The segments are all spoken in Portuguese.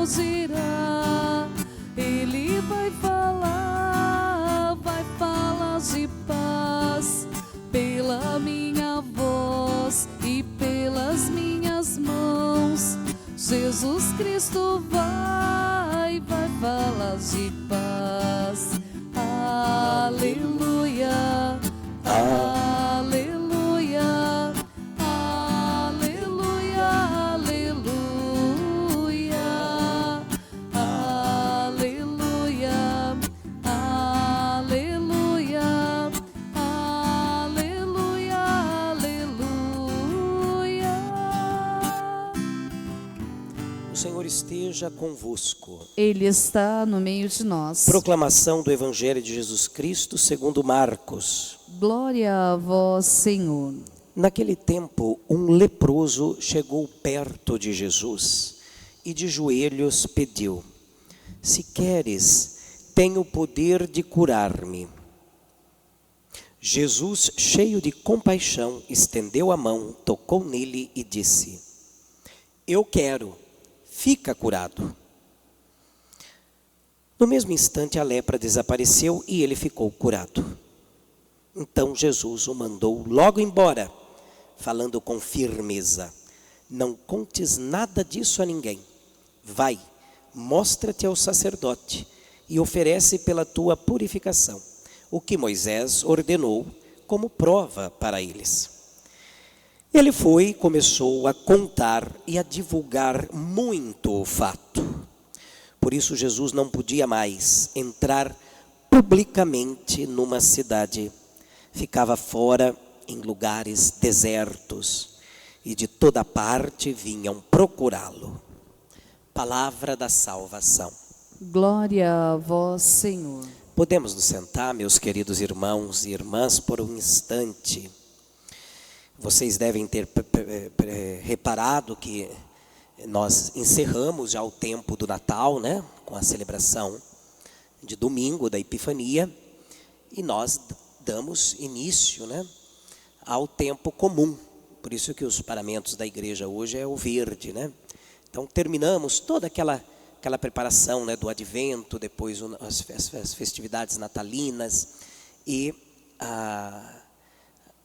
conduzirá. Ele vai falar de paz pela minha voz e pelas minhas mãos. Jesus Cristo vai falar de paz. Aleluia, aleluia, aleluia, aleluia, aleluia, aleluia, aleluia, aleluia. O Senhor esteja convosco. Ele está no meio de nós. Proclamação do Evangelho de Jesus Cristo segundo Marcos. Glória a vós, Senhor. Naquele tempo, um leproso chegou perto de Jesus e de joelhos pediu: se queres, tenho o poder de curar-me. Jesus, cheio de compaixão, estendeu a mão, tocou nele e disse: eu quero, fica curado. No mesmo instante, a lepra desapareceu e ele ficou curado. Então Jesus o mandou logo embora, falando com firmeza: não contes nada disso a ninguém. Vai, mostra-te ao sacerdote e oferece pela tua purificação o que Moisés ordenou como prova para eles. Ele foi e começou a contar e a divulgar muito o fato. Por isso Jesus não podia mais entrar publicamente numa cidade. Ficava fora em lugares desertos e de toda parte vinham procurá-lo. Palavra da salvação. Glória a vós, Senhor. Podemos nos sentar, meus queridos irmãos e irmãs, por um instante. Vocês devem ter reparado que nós encerramos já o tempo do Natal, né? Com a celebração de domingo da Epifania, e nós damos início, né, ao tempo comum. Por isso que os paramentos da igreja hoje é o verde, né? Então terminamos toda aquela preparação, né, do advento, depois as festividades natalinas e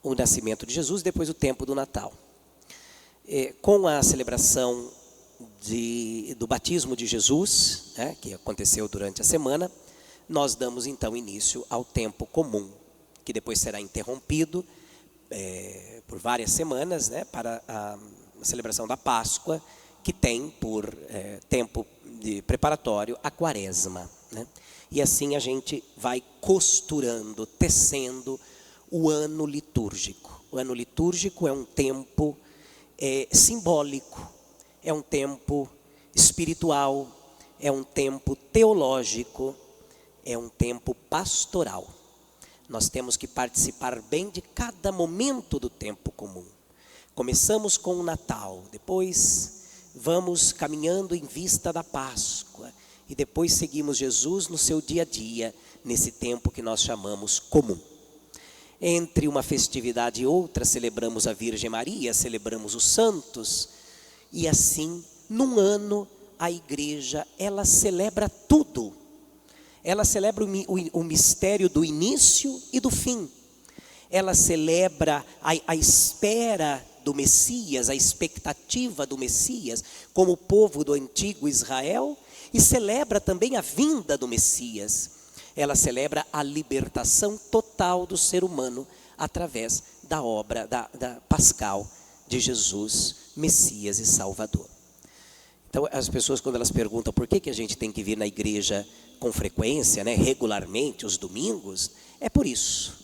o nascimento de Jesus, depois o tempo do Natal. Com a celebração do batismo de Jesus, né, que aconteceu durante a semana, nós damos então início ao tempo comum, que depois será interrompido por várias semanas, né, para a celebração da Páscoa, que tem por tempo de preparatório a Quaresma, né? E assim a gente vai costurando, tecendo o ano litúrgico. O ano litúrgico é um tempo simbólico, é um tempo espiritual, é um tempo teológico, é um tempo pastoral. Nós temos que participar bem de cada momento do tempo comum. Começamos com o Natal, depois vamos caminhando em vista da Páscoa e depois seguimos Jesus no seu dia a dia, nesse tempo que nós chamamos comum. Entre uma festividade e outra, celebramos a Virgem Maria, celebramos os santos, e assim, num ano, a igreja, ela celebra tudo. Ela celebra o mistério do início e do fim. Ela celebra a espera do Messias, a expectativa do Messias, como o povo do antigo Israel, e celebra também a vinda do Messias. Ela celebra a libertação total do ser humano através da obra da pascal de Jesus, Messias e Salvador. Então as pessoas, quando elas perguntam por que a gente tem que vir na igreja com frequência, né, regularmente, os domingos, é por isso.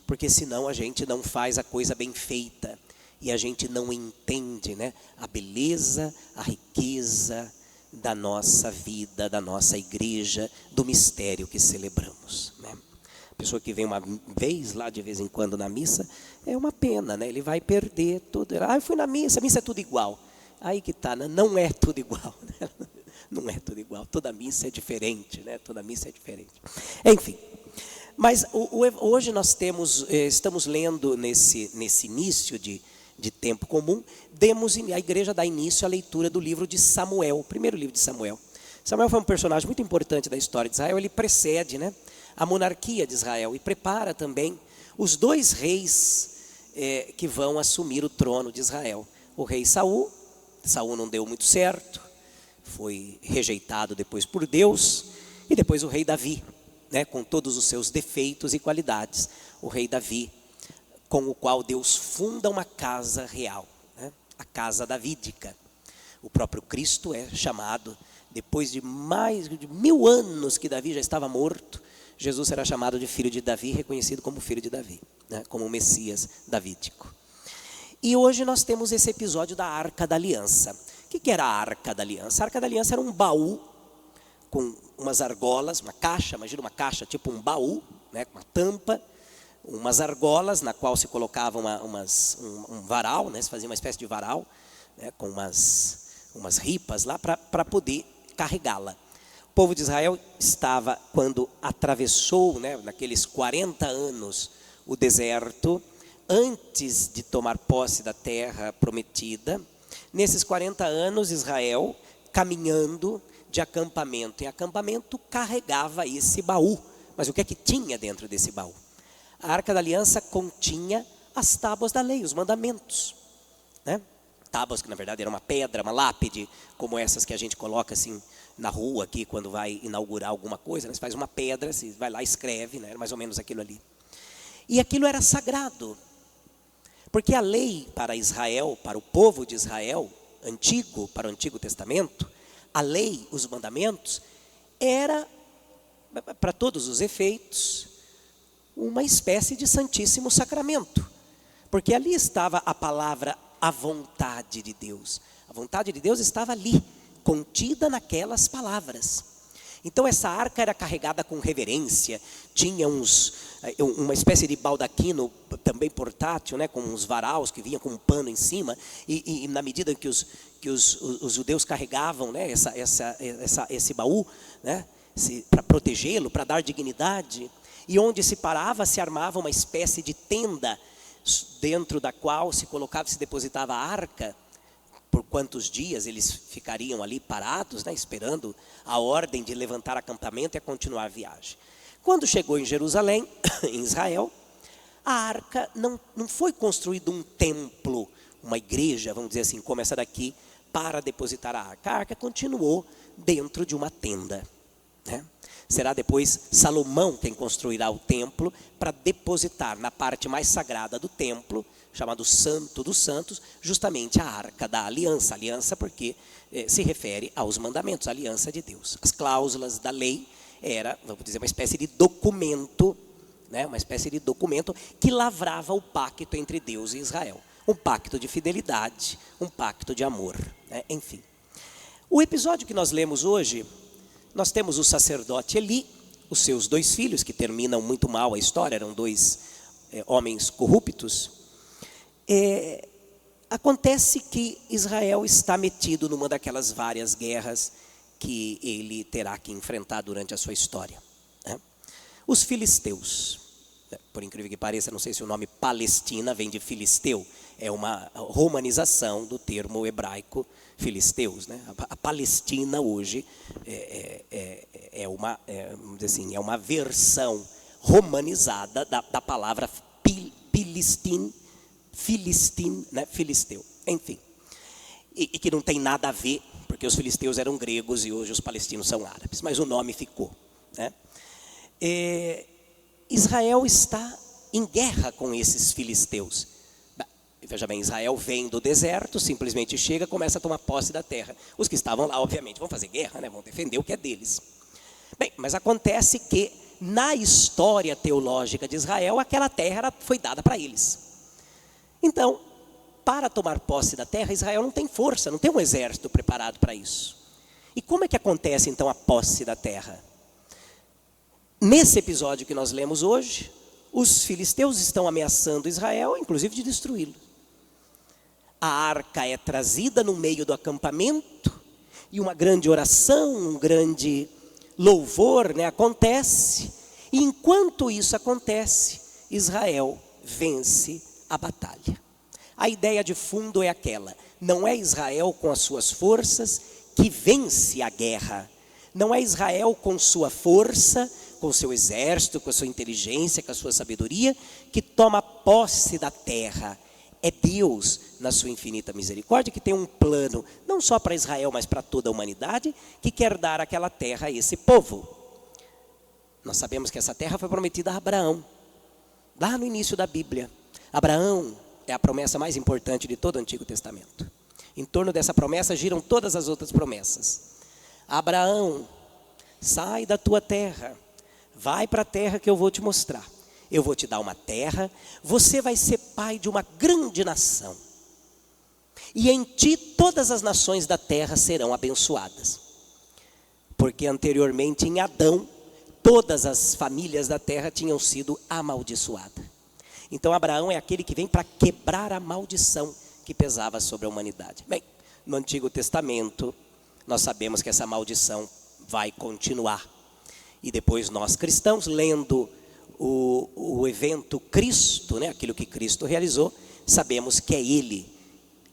Porque senão a gente não faz a coisa bem feita e a gente não entende, né, a beleza, a riqueza da nossa vida, da nossa igreja, do mistério que celebramos, né? A pessoa que vem uma vez lá de vez em quando na missa, é uma pena, né? Ele vai perder tudo. Eu fui na missa, a missa é tudo igual. Aí que tá, né? Não é tudo igual, né? Não é tudo igual, toda missa é diferente, né? Toda missa é diferente. Enfim, mas hoje nós estamos lendo nesse início de tempo comum, a igreja dá início à leitura do livro de Samuel, o primeiro livro de Samuel. Samuel foi um personagem muito importante da história de Israel. Ele precede, né, a monarquia de Israel e prepara também os dois reis que vão assumir o trono de Israel. O rei Saul. Saul não deu muito certo, foi rejeitado depois por Deus. E depois o rei Davi, né, com todos os seus defeitos e qualidades. O rei Davi, com o qual Deus funda uma casa real, né, a casa davídica. O próprio Cristo é chamado, depois de mais de 1000 anos que Davi já estava morto, Jesus será chamado de filho de Davi, reconhecido como filho de Davi, né, como o Messias davídico. E hoje nós temos esse episódio da Arca da Aliança. O que era a Arca da Aliança? A Arca da Aliança era um baú com umas argolas, uma caixa, imagina uma caixa tipo um baú, né, com uma tampa, umas argolas na qual se colocava um varal, né, se fazia uma espécie de varal, né, com umas ripas lá para poder carregá-la. O povo de Israel estava, quando atravessou, né, naqueles 40 anos, o deserto, antes de tomar posse da terra prometida. Nesses 40 anos, Israel, caminhando de acampamento em acampamento, carregava esse baú. Mas o que é que tinha dentro desse baú? A Arca da Aliança continha as tábuas da lei, os mandamentos, né? Tábuas que na verdade era uma pedra, uma lápide, como essas que a gente coloca assim na rua aqui quando vai inaugurar alguma coisa, né? Você faz uma pedra, você vai lá e escreve, né? Mais ou menos aquilo ali. E aquilo era sagrado, porque a lei para Israel, para o povo de Israel, antigo, para o Antigo Testamento, a lei, os mandamentos, era, para todos os efeitos, uma espécie de santíssimo sacramento, porque ali estava a palavra, a vontade de Deus. A vontade de Deus estava ali, contida naquelas palavras. Então essa arca era carregada com reverência, tinha uma espécie de baldaquino também portátil, né, com uns varaus que vinha com um pano em cima, e na medida que os judeus carregavam, né, esse baú, né, para protegê-lo, para dar dignidade, e onde se parava, se armava uma espécie de tenda, dentro da qual se colocava, se depositava a arca. Por quantos dias eles ficariam ali parados, né, esperando a ordem de levantar acampamento e a continuar a viagem. Quando chegou em Jerusalém, em Israel, a arca não foi construído um templo, uma igreja, vamos dizer assim, como essa daqui, para depositar a arca. A arca continuou dentro de uma tenda, né? Será depois Salomão quem construirá o templo para depositar na parte mais sagrada do templo, chamado Santo dos Santos, justamente a Arca da Aliança. Aliança porque se refere aos mandamentos, a aliança de Deus. As cláusulas da lei era, vamos dizer, uma espécie de documento, né, uma espécie de documento que lavrava o pacto entre Deus e Israel. Um pacto de fidelidade, um pacto de amor, né, enfim. O episódio que nós lemos hoje, nós temos o sacerdote Eli, os seus 2 filhos, que terminam muito mal a história, eram 2 homens corruptos. Acontece que Israel está metido numa daquelas várias guerras que ele terá que enfrentar durante a sua história, né? Os filisteus, por incrível que pareça, não sei se o nome Palestina vem de filisteu, é uma romanização do termo hebraico filisteus, né? A Palestina hoje vamos dizer assim, é uma versão romanizada da palavra Filistim, né? Filisteu, enfim, e que não tem nada a ver, porque os filisteus eram gregos e hoje os palestinos são árabes, mas o nome ficou, né? Israel está em guerra com esses filisteus. Veja bem, Israel vem do deserto, simplesmente chega, começa a tomar posse da terra. Os que estavam lá, obviamente, vão fazer guerra, né? Vão defender o que é deles. Bem, mas acontece que na história teológica de Israel, aquela terra foi dada para eles. Então, para tomar posse da terra, Israel não tem força, não tem um exército preparado para isso. E como é que acontece então a posse da terra? Nesse episódio que nós lemos hoje, os filisteus estão ameaçando Israel, inclusive de destruí-lo. A arca é trazida no meio do acampamento e uma grande oração, um grande louvor, né, acontece. E enquanto isso acontece, Israel vence a batalha. A ideia de fundo é aquela: não é Israel com as suas forças que vence a guerra, Não é Israel com sua força, com seu exército, com a sua inteligência, com a sua sabedoria, que toma posse da terra. É Deus, na sua infinita misericórdia, que tem um plano, não só para Israel, mas para toda a humanidade, que quer dar aquela terra a esse povo. Nós sabemos que essa terra foi prometida a Abraão, lá no início da Bíblia. Abraão é a promessa mais importante de todo o Antigo Testamento. Em torno dessa promessa giram todas as outras promessas. Abraão, sai da tua terra, vai para a terra que eu vou te mostrar. Eu vou te dar uma terra, você vai ser pai de uma grande nação. E em ti todas as nações da terra serão abençoadas. Porque anteriormente em Adão, todas as famílias da terra tinham sido amaldiçoadas. Então Abraão é aquele que vem para quebrar a maldição que pesava sobre a humanidade. Bem, no Antigo Testamento, nós sabemos que essa maldição vai continuar. E depois nós cristãos, lendo o evento Cristo, né, aquilo que Cristo realizou, sabemos que é Ele,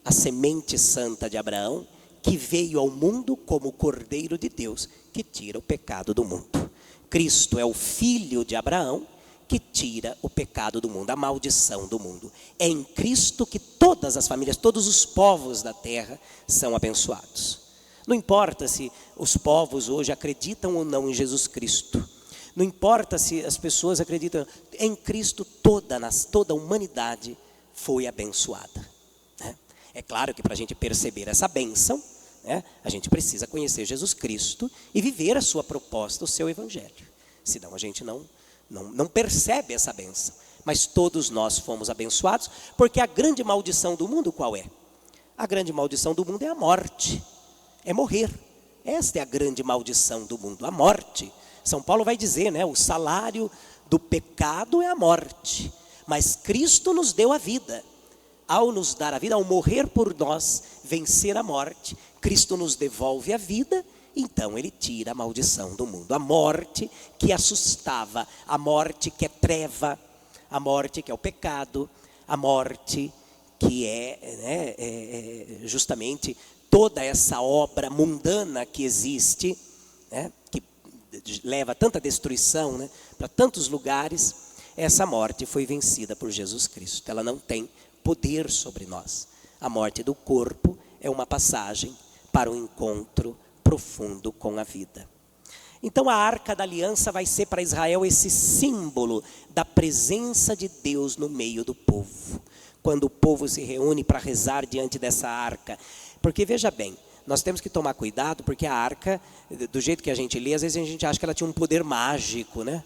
a semente santa de Abraão, que veio ao mundo como o Cordeiro de Deus, que tira o pecado do mundo. Cristo é o Filho de Abraão, que tira o pecado do mundo, a maldição do mundo. É em Cristo que todas as famílias, todos os povos da terra são abençoados. Não importa se os povos hoje acreditam ou não em Jesus Cristo. Não importa se as pessoas acreditam em Cristo, toda a humanidade foi abençoada. Né? É claro que para a gente perceber essa bênção, né, a gente precisa conhecer Jesus Cristo e viver a sua proposta, o seu evangelho. Senão a gente não percebe essa bênção. Mas todos nós fomos abençoados, porque a grande maldição do mundo qual é? A grande maldição do mundo é a morte, é morrer. Esta é a grande maldição do mundo, a morte. São Paulo vai dizer, né, o salário do pecado é a morte, mas Cristo nos deu a vida. Ao nos dar a vida, ao morrer por nós, vencer a morte, Cristo nos devolve a vida. Então ele tira a maldição do mundo. A morte que assustava, a morte que é treva, a morte que é o pecado, a morte que é justamente toda essa obra mundana que existe, né, que leva tanta destruição, né, para tantos lugares. Essa morte foi vencida por Jesus Cristo. Ela não tem poder sobre nós. A morte do corpo é uma passagem para um encontro profundo com a vida. Então a Arca da Aliança vai ser para Israel esse símbolo da presença de Deus no meio do povo. Quando o povo se reúne para rezar diante dessa arca. Porque veja bem, nós temos que tomar cuidado, porque a arca, do jeito que a gente lê, às vezes a gente acha que ela tinha um poder mágico, né?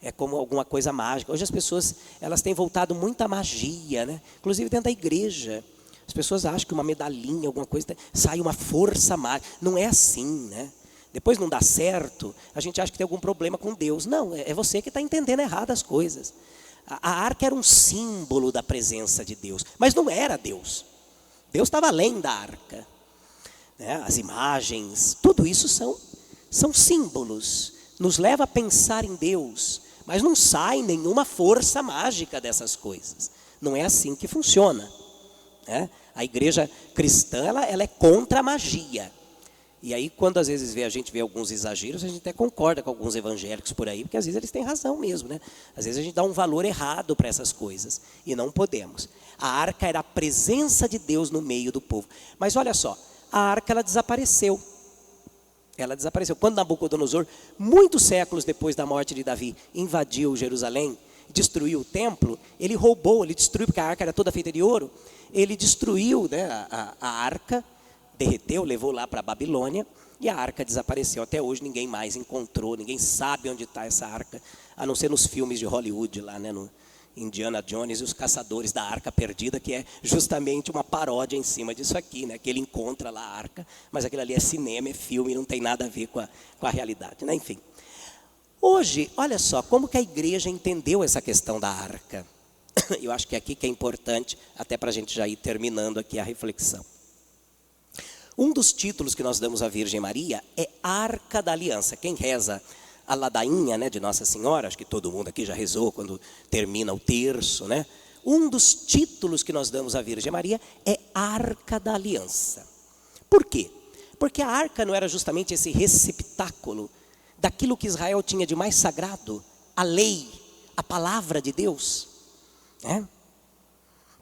É como alguma coisa mágica. Hoje as pessoas, elas têm voltado muito à magia, né? Inclusive dentro da igreja. As pessoas acham que uma medalhinha, alguma coisa, sai uma força mágica. Não é assim, né? Depois não dá certo, a gente acha que tem algum problema com Deus. Não, é você que está entendendo errado as coisas. A arca era um símbolo da presença de Deus, mas não era Deus. Deus estava além da arca. Né? As imagens, tudo isso são símbolos. Nos leva a pensar em Deus, mas não sai nenhuma força mágica dessas coisas. Não é assim que funciona. Né? A igreja cristã, ela é contra a magia. E aí, quando às vezes a gente vê alguns exageros, a gente até concorda com alguns evangélicos por aí, porque às vezes eles têm razão mesmo, né? Às vezes a gente dá um valor errado para essas coisas, e não podemos. A arca era a presença de Deus no meio do povo. Mas olha só, a arca ela desapareceu. Ela desapareceu. Quando Nabucodonosor, muitos séculos depois da morte de Davi, invadiu Jerusalém, destruiu o templo, ele destruiu, porque a arca era toda feita de ouro, ele destruiu, né, a arca, derreteu, levou lá para a Babilônia, e a arca desapareceu. Até hoje ninguém mais encontrou, ninguém sabe onde está essa arca, a não ser nos filmes de Hollywood, lá, né, no Indiana Jones e os Caçadores da Arca Perdida, que é justamente uma paródia em cima disso aqui, né, que ele encontra lá a arca, mas aquilo ali é cinema, é filme, não tem nada a ver com a realidade, né? Enfim. Hoje, olha só, como que a igreja entendeu essa questão da arca? Eu acho que é aqui que é importante, até para a gente já ir terminando aqui a reflexão. Um dos títulos que nós damos à Virgem Maria é Arca da Aliança. Quem reza a ladainha, né, de Nossa Senhora, acho que todo mundo aqui já rezou quando termina o terço, né? Um dos títulos que nós damos à Virgem Maria é Arca da Aliança. Por quê? Porque a arca não era justamente esse receptáculo daquilo que Israel tinha de mais sagrado, a lei, a palavra de Deus, né?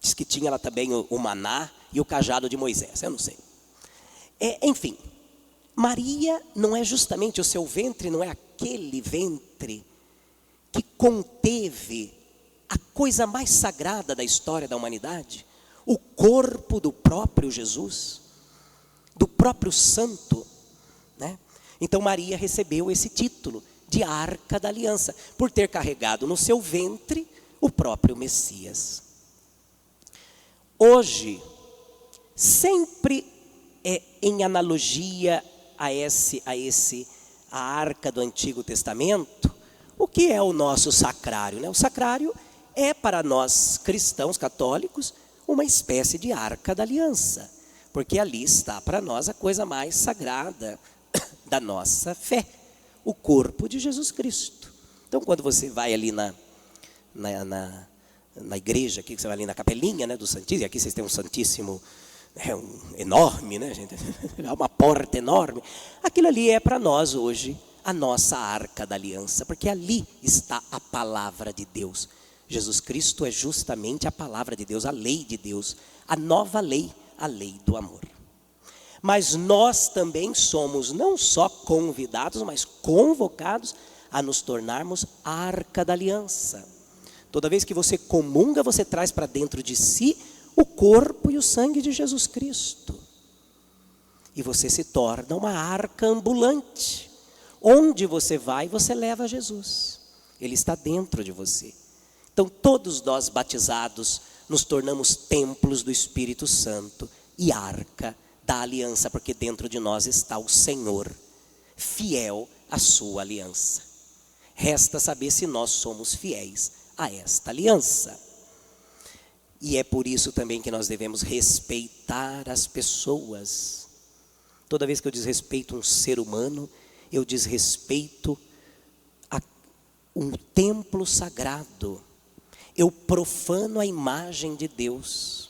Diz que tinha lá também o maná e o cajado de Moisés, eu não sei. Enfim, Maria não é justamente, o seu ventre não é aquele ventre que conteve a coisa mais sagrada da história da humanidade, o corpo do próprio Jesus, do próprio santo, né? Então Maria recebeu esse título de Arca da Aliança, por ter carregado no seu ventre o próprio Messias. Hoje, sempre em analogia a arca do Antigo Testamento, o que é o nosso sacrário, né? O sacrário é para nós cristãos católicos uma espécie de arca da aliança, porque ali está para nós a coisa mais sagrada da nossa fé, o corpo de Jesus Cristo. Então, quando você vai ali na igreja, aqui, você vai ali na capelinha, né, do Santíssimo, e aqui vocês têm um Santíssimo enorme, né, gente? Uma porta enorme. Aquilo ali é para nós hoje a nossa arca da aliança, porque ali está a palavra de Deus. Jesus Cristo é justamente a palavra de Deus, a lei de Deus, a nova lei, a lei do amor. Mas nós também somos não só convidados, mas convocados a nos tornarmos a arca da aliança. Toda vez que você comunga, você traz para dentro de si o corpo e o sangue de Jesus Cristo. E você se torna uma arca ambulante. Onde você vai, você leva Jesus. Ele está dentro de você. Então todos nós batizados nos tornamos templos do Espírito Santo e arca da aliança, porque dentro de nós está o Senhor, fiel à sua aliança. Resta saber se nós somos fiéis a esta aliança. E é por isso também que nós devemos respeitar as pessoas. Toda vez que eu desrespeito um ser humano, eu desrespeito um templo sagrado. Eu profano a imagem de Deus.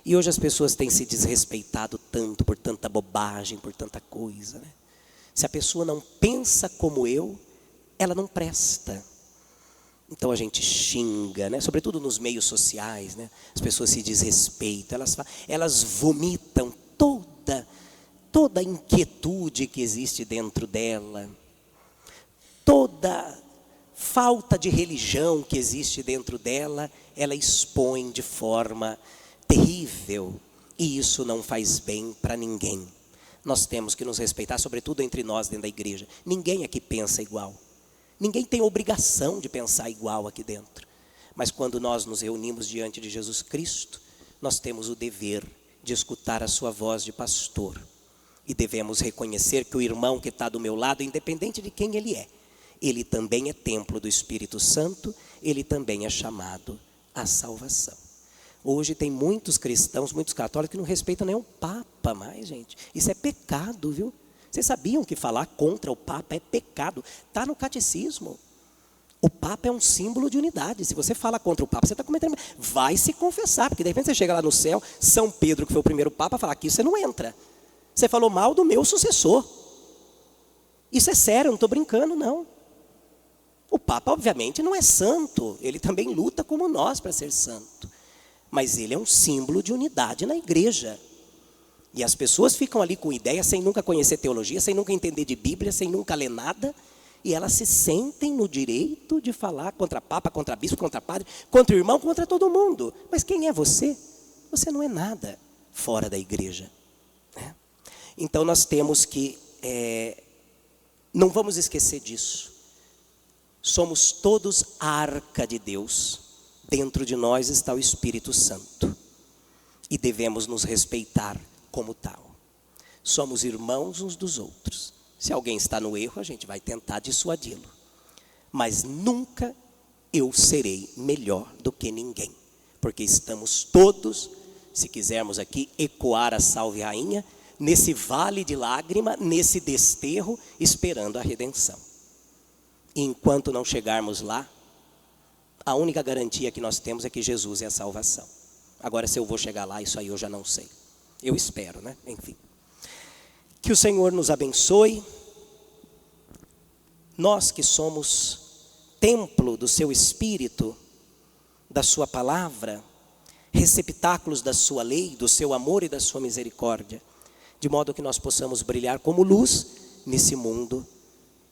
E hoje as pessoas têm se desrespeitado tanto por tanta bobagem, por tanta coisa, né? Se a pessoa não pensa como eu, ela não presta. Então a gente xinga, né? Sobretudo nos meios sociais, né? As pessoas se desrespeitam, elas vomitam toda a inquietude que existe dentro dela, toda falta de religião que existe dentro dela, ela expõe de forma terrível, e isso não faz bem para ninguém. Nós temos que nos respeitar, sobretudo entre nós dentro da igreja. Ninguém aqui pensa igual, ninguém tem obrigação de pensar igual aqui dentro, mas quando nós nos reunimos diante de Jesus Cristo, nós temos o dever de escutar a sua voz de pastor, e devemos reconhecer que o irmão que está do meu lado, independente de quem ele também é templo do Espírito Santo, ele também é chamado à salvação. Hoje tem muitos cristãos, muitos católicos que não respeitam nem o Papa mais, gente. Isso é pecado, viu? Vocês sabiam que falar contra o Papa é pecado? Está no catecismo. O Papa é um símbolo de unidade. Se você fala contra o Papa, você está cometendo... Vai se confessar, porque de repente você chega lá no céu, São Pedro, que foi o primeiro Papa, fala: aqui você não entra. Você falou mal do meu sucessor. Isso é sério, eu não estou brincando, não. O Papa, obviamente, não é santo. Ele também luta como nós para ser santo. Mas ele é um símbolo de unidade na igreja. E as pessoas ficam ali com ideia, sem nunca conhecer teologia, sem nunca entender de Bíblia, sem nunca ler nada. E elas se sentem no direito de falar contra Papa, contra Bispo, contra Padre, contra o irmão, contra todo mundo. Mas quem é você? Você não é nada fora da igreja, né? Então nós temos que... não vamos esquecer disso. Somos todos a arca de Deus. Dentro de nós está o Espírito Santo. E devemos nos respeitar como tal. Somos irmãos uns dos outros. Se alguém está no erro, a gente vai tentar dissuadi-lo. Mas nunca eu serei melhor do que ninguém. Porque estamos todos, se quisermos aqui ecoar a Salve Rainha, nesse vale de lágrima, nesse desterro, esperando a redenção. E enquanto não chegarmos lá, a única garantia que nós temos é que Jesus é a salvação. Agora, se eu vou chegar lá, isso aí eu já não sei. Eu espero, né? Enfim. Que o Senhor nos abençoe. Nós que somos templo do seu Espírito, da sua palavra, receptáculos da sua lei, do seu amor e da sua misericórdia, de modo que nós possamos brilhar como luz nesse mundo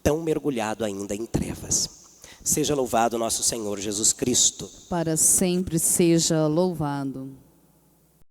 tão mergulhado ainda em trevas. Seja louvado nosso Senhor Jesus Cristo. Para sempre seja louvado.